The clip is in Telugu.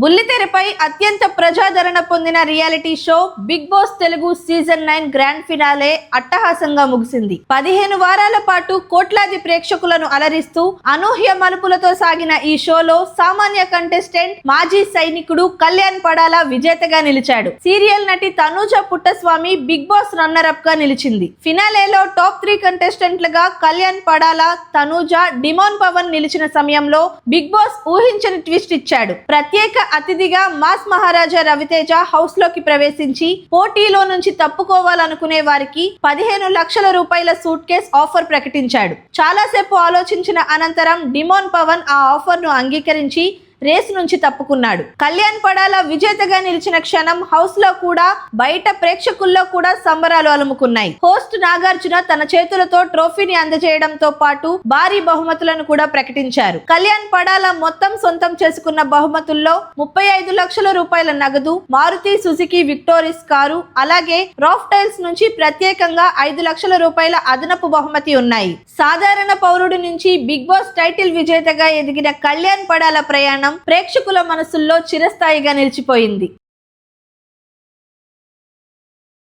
బుల్లితెరపై అత్యంత ప్రజాదరణ పొందిన reality show Bigg Boss Telugu season 9 grand finale అట్టహాసంగా ముగిసింది. 15 వారాల పాటు కోట్లాది ప్రేక్షకులను అలరిస్తూ అనూహ్య మలుపులతో సాగిన ఈ షోలో సామాన్య కంటెస్టెంట్ మాజీ సైనికుడు కళ్యాణ్ పడాల విజేతగా నిలిచాడు. సీరియల్ నటి Tanuja Puttaswamy Bigg Boss runner up గా నిలిచింది. ఫినాలేలో టాప్ 3 కంటెస్టెంట్లుగా కళ్యాణ్ పడాల, తనూజ, డిమోన్ పవన్ నిలిచిన సమయంలో బిగ్ బాస్ ఊహించని ట్విస్ట్ ఇచ్చాడు. ప్రత్యేక అతిథిగా మాస్ మహారాజా రవితేజ హౌస్ లోకి ప్రవేశించి పోటీలో నుంచి తప్పుకోవాలనుకునే వారికి 15 లక్షల రూపాయల సూట్ కేస్ ఆఫర్ ప్రకటించాడు. చాలాసేపు ఆలోచించిన అనంతరం డిమోన్ పవన్ ఆ ఆఫర్ ను అంగీకరించి రేస్ నుంచి తప్పుకున్నాడు. కళ్యాణ్ పడాల విజేతగా నిలిచిన క్షణం హౌస్ లో కూడా బయట ప్రేక్షకుల్లో కూడా సంబరాలు అలుముకున్నాయి. హోస్ట్ నాగార్జున తన చేతులతో ట్రోఫీని అందజేయడంతో పాటు భారీ బహుమతులను కూడా ప్రకటించారు. కళ్యాణ్ పడాల మొత్తం సొంతం చేసుకున్న బహుమతుల్లో 35 లక్షల రూపాయల నగదు, మారుతి సుజుకి విక్టోరిస్ కారు, అలాగే రాఫ్ టైల్స్ నుంచి ప్రత్యేకంగా 5 లక్షల రూపాయల అదనపు బహుమతి ఉన్నాయి. సాధారణ పౌరుడి నుంచి బిగ్ బాస్ టైటిల్ విజేతగా ఎదిగిన కళ్యాణ్ పడాల ప్రయాణం ప్రేక్షకుల మనసుల్లో చిరస్థాయిగా నిలిచిపోయింది.